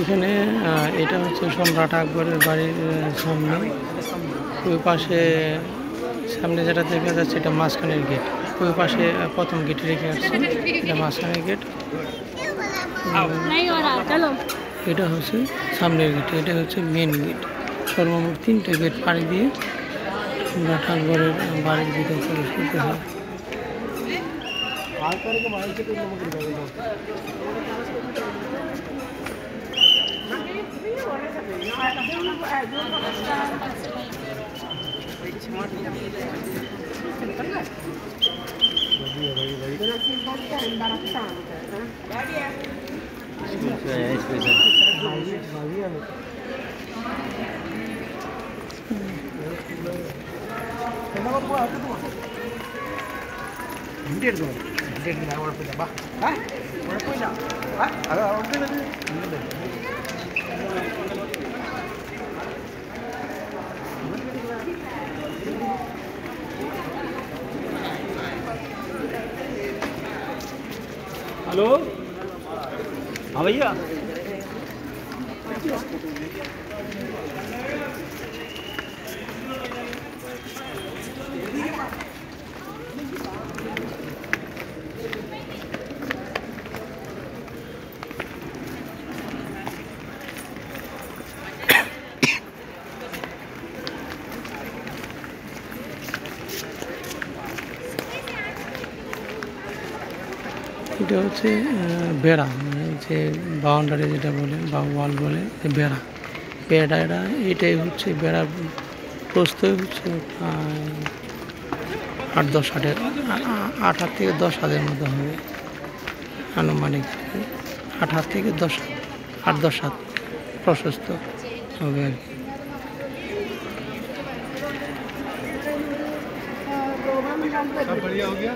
এখানে এটা হচ্ছে সম্রাট আকবরের বাড়ির সামনে। ওই পাশে সামনে যেটা দেখা যাচ্ছে এটা মাঝখানের গেট। ওই পাশে প্রথম গেট রেখে আসছে, এটা মাঝখানের গেট। এটা হচ্ছে সামনের গেট, এটা হচ্ছে মেন গেট। সর্বমোট 3টে গেট পাড়ি দিয়ে সম্রাট আকবরের বাড়ির ভিতরে প্রবেশ করতে হয়। हेलो हाँ भैया এটা হচ্ছে বেড়া, যে বাউন্ডারি যেটা বলে বা ওয়াল বলে, বেড়া। বেড়া এটাই হচ্ছে বেড়ার প্রস্থ হচ্ছে 8-10 হাতের, 8 হাত থেকে 10 হাতের মতো হবে আনুমানিক। 8 হাত থেকে 8-10 হাত প্রশস্ত হবে আর কি। सब बढ़िया हो गया।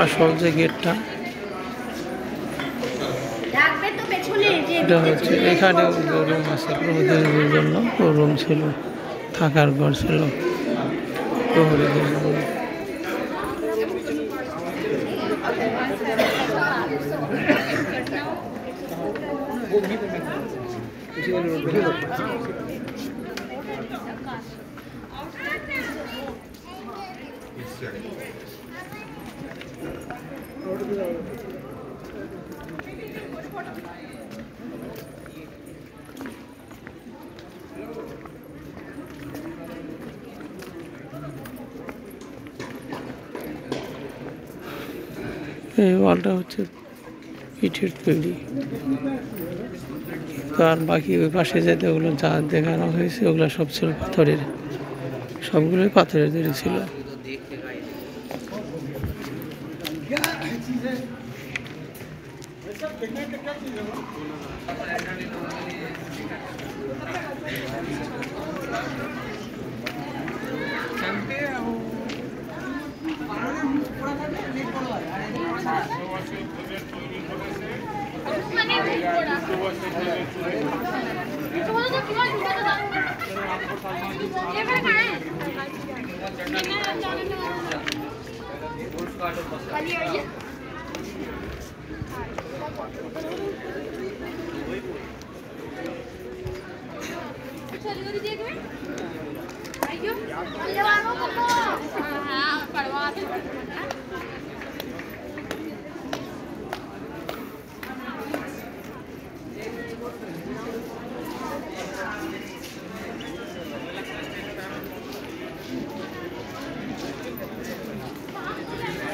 আসল যে গেটটা এটা হচ্ছে, এখানে রুম আছে প্রহরীদের জন্য, রুম ছিল, থাকার ঘর ছিল প্রহরীদের জন্য। এই ওয়ালটা হচ্ছে ইটের তৈরি, আর বাকি ওই পাশে যেতে ওগুলো যা দেখানো হয়েছে ওগুলো সব ছিল পাথরের, সবগুলোই পাথরের তৈরি ছিল।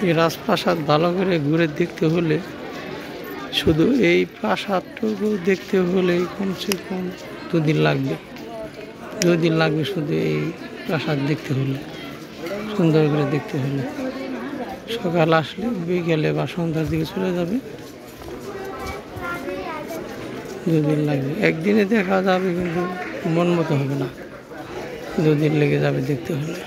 এই রাজপ্রাসাদ ভালো করে ঘুরে দেখতে হলে শুধু এই প্রাসাদটুকু দেখতে হলে কমসে কম 2 দিন লাগবে, 2 দিন লাগবে শুধু এই প্রাসাদ দেখতে হলে, সুন্দর করে দেখতে হলে। সকাল আসলে বিকেলে বা সন্ধ্যার দিকে চলে যাবে, 2 দিন লাগবে। একদিনে দেখা যাবে কিন্তু মন মতো হবে না, 2 দিন লেগে যাবে দেখতে হলে।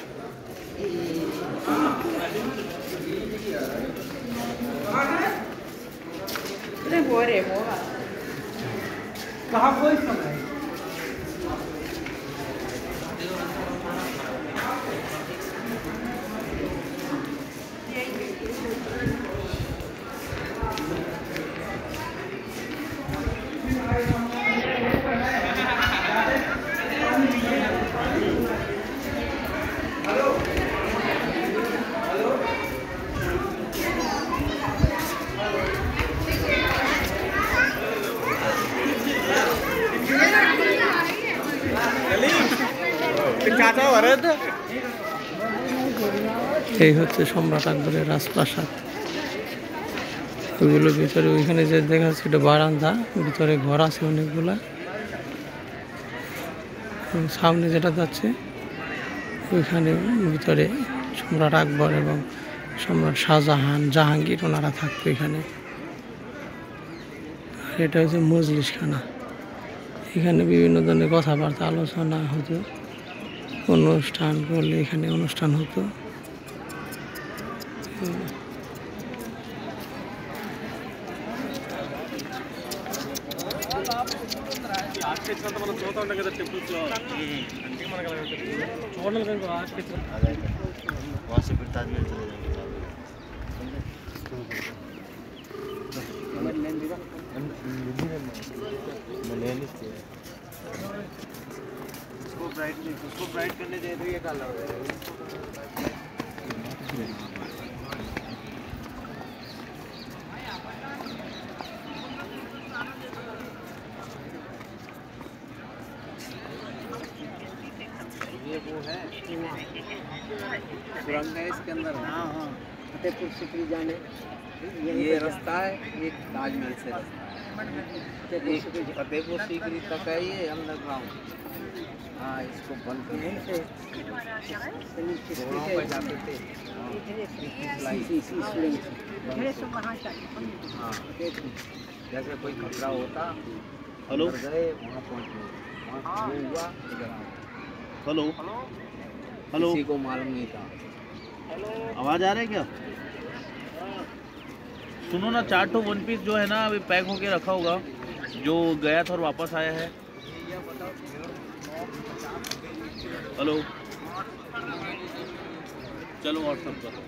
এই হচ্ছে সম্রাট আকবরের রাজপ্রাসাদ। ওইগুলো ভিতরে ওইখানে যে দেখা যাচ্ছে এটা বারান্দা, ভিতরে ঘর আছে অনেকগুলা। সামনে যেটা যাচ্ছে ওইখানে ভিতরে সম্রাট আকবর এবং সম্রাট শাহজাহান, জাহাঙ্গীর ওনারা থাকতো এখানে। আর এটা হচ্ছে মজলিসখানা, এখানে বিভিন্ন ধরনের কথাবার্তা আলোচনা হতো, অনুষ্ঠান করলে এখানে অনুষ্ঠান হতো। उसको ब्राइट करने दे दो, ये काला हो जाएगा। ये वो है सुरंग है इसके अंदर। हाँ हाँ, फतेहपुर सिकरी जाने ये रास्ता है, ये ताजमहल से रास्ता है, फतेहपुर सिकरी तक है ये अंडरग्राउंड। हाँ, इसको बंद करने से घोड़ों पर जाते थे। हाँ, जैसे कोई खतरा होता, हेलो गए वहाँ पहुँचे, वहाँ हुआ इधर आओ। हेलो हेलो, किसी को मालूम नहीं था। आवाज़ आ रहा है क्या? सुनो ना, 4 ठो 1 पीस जो है ना अभी पैक होके रखा होगा, जो गया था और वापस आया है। हेलो, चलो व्हाट्सएप करो।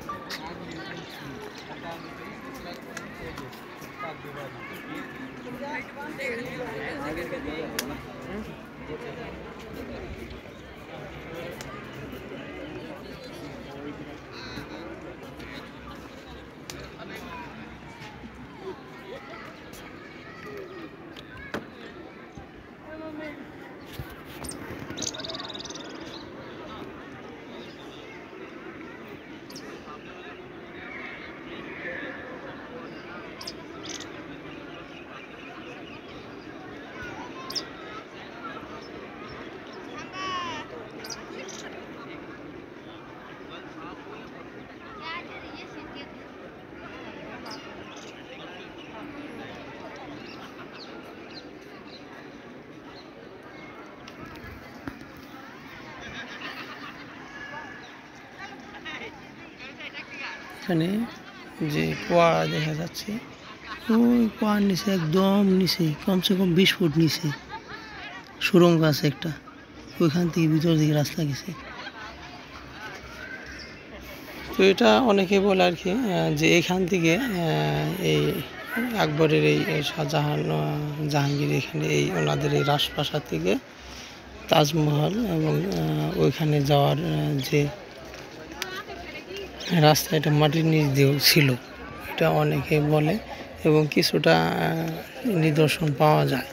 এখানে যে কুয়া দেখা যাচ্ছে, ওই কুয়ার নিচে একদম নিচে কমসে কম 20 ফুট নিচে সুড়ঙ্গ আছে একটা, ওইখান থেকে ভিতর দিকে রাস্তা গেছে। তো এটা অনেকে বলে আর কি যে এখান থেকে এই আকবরের এই শাহজাহান, জাহাঙ্গীর এখানে এই ওনাদের এই রাজপ্রাসাদ থেকে তাজমহল এবং ওইখানে যাওয়ার যে রাস্তা, এটা মাটির নিচ দিয়েও ছিল, এটা অনেকে বলে। এবং কিছুটা নিদর্শন পাওয়া যায়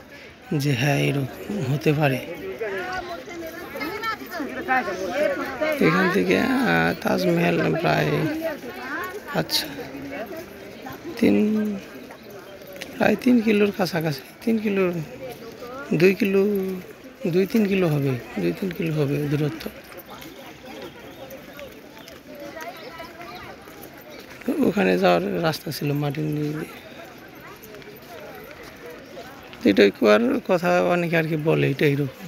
যে হ্যাঁ এরকম হতে পারে। এখান থেকে তাজমহল প্রায় 3 প্রায় 3 কিলোর কাছাকাছি, 3 কিলো 2 কিলো 2-3 কিলো হবে, 2-3 কিলো হবে দূরত্ব। ওখানে যাওয়ার রাস্তা ছিল মাটির নিচ দিয়ে। এটাই কুয়ার কথা অনেকে আর কি বলে, এটা এরকম।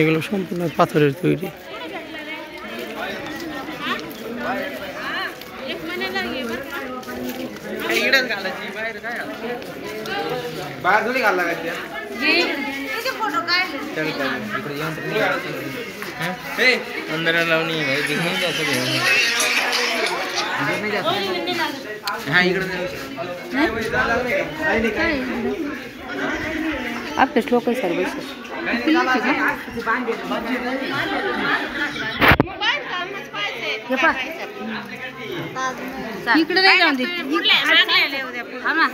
এগুলো সম্পূর্ণ পাথরের তৈরি। अंदर अलाउ नहीं है भाई, दिखाई जा सके हाँ आप किस लोग की सर्विस इकडे नाही जाऊन दे।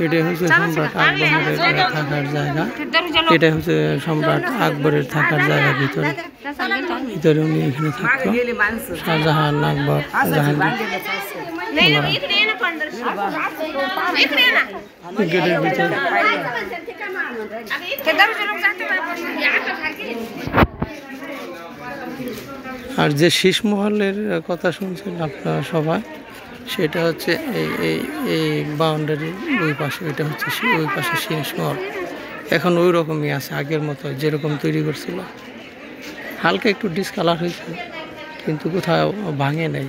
এটাই হচ্ছে সম্রাট আকবরের থাকার জায়গা। এটাই হচ্ছে সম্রাট আকবরের থাকার জায়গা। ভিতরে ভিতরে উনি এখানে থাকতো। শাহজাহান, আকবর, জাহাঙ্গীর গেটের ভিতরে। আর যে শীষমহলের কথা শুনছেন আপনারা সবাই, সেটা হচ্ছে এই বাউন্ডারির ওই পাশে। এটা হচ্ছে ওই পাশে শীষমহল। এখন ওই রকমই আছে, আগের মতো যেরকম তৈরি করছিল। হালকা একটু ডিসকালার হয়েছে, কিন্তু কোথাও ভাঙে নাই।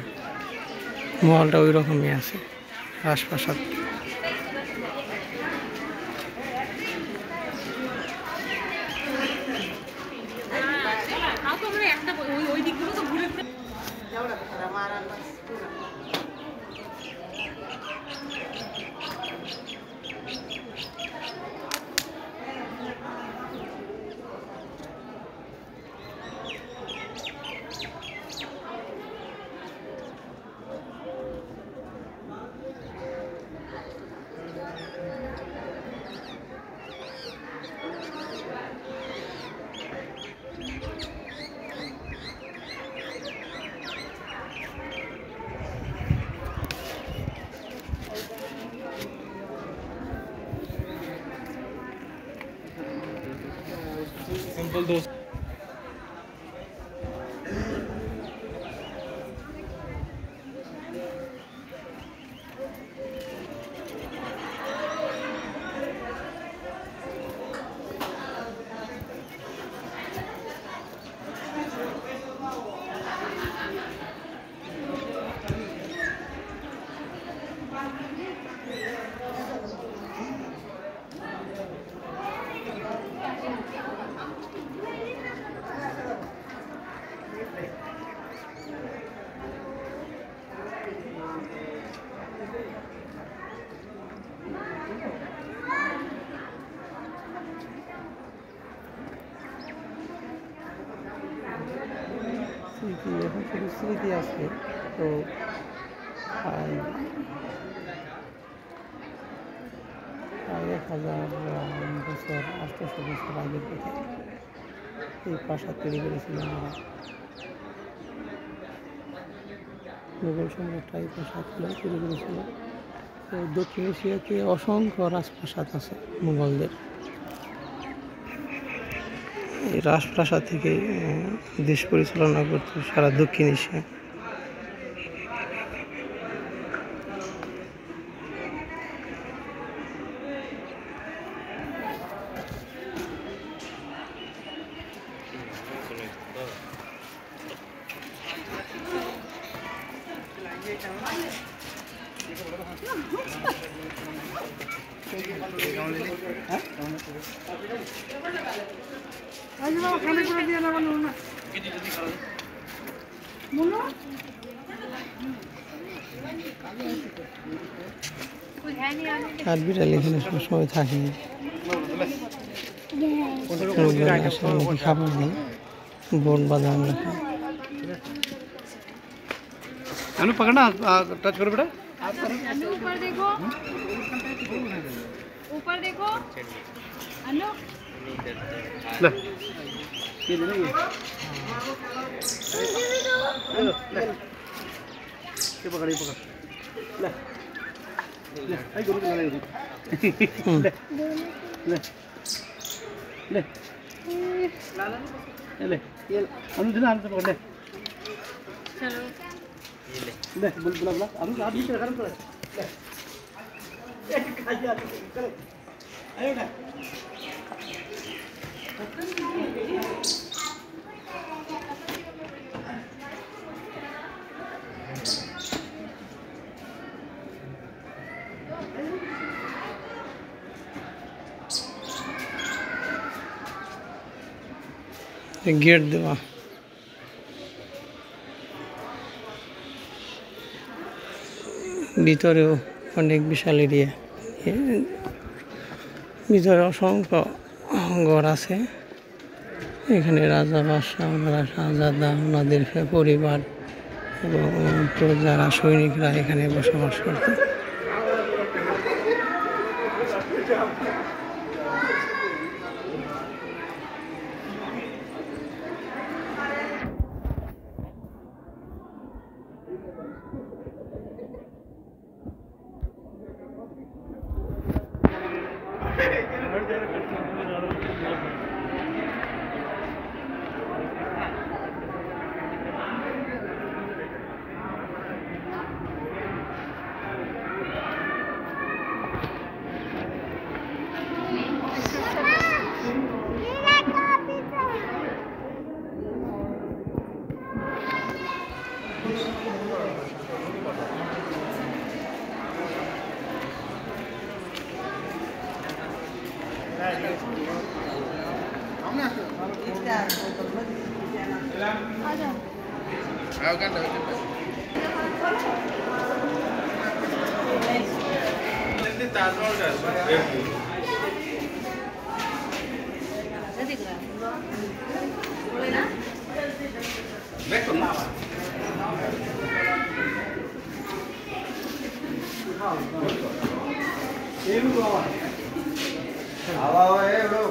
মহলটা ওই রকমই আছে, রাজপ্রাসাদ। सिंपल दोस्त স্মৃতি, এখন শুধু স্মৃতি আছে। তো প্রায় 1000 বছর, 800 বছর আগের কথা এই প্রাসাদ তৈরি করেছিলেন ওরা। মুঘল সম্রাটরা এই প্রাসাদগুলো তৈরি করেছিল। তো দক্ষিণ এশিয়াতে অসংখ্য রাজপ্রাসাদ আছে মুঘলদের। এই রাজপ্রাসাদ থেকে দেশ পরিচালনা করতো সারা দক্ষিণ এশিয়া। আর বিড়াল এখানে সবসময় থাকে, খাবার নেই। बोर्ड बादाम रखा। अनु पकड़ना, टच करो बेटा। अनु ऊपर देखो, ऊपर देखो अनु। ले ये ले ये पकड़ ले ले आई गुरु ले ले ले ले ले ये अनु दिन आने से पकड़ ले। चलो ले बुला बुला अनु आप भी कर ले आयो ना गेट देवा ভিতরেও অনেক বিশাল এরিয়া, ভিতরে অসংখ্য ঘর আছে। এখানে রাজা বাদশাহ, ওনারা শাহজাদা, ওনাদের পরিবার এবং যারা সৈনিকরা এখানে বসবাস করত। आवा ए ब्रो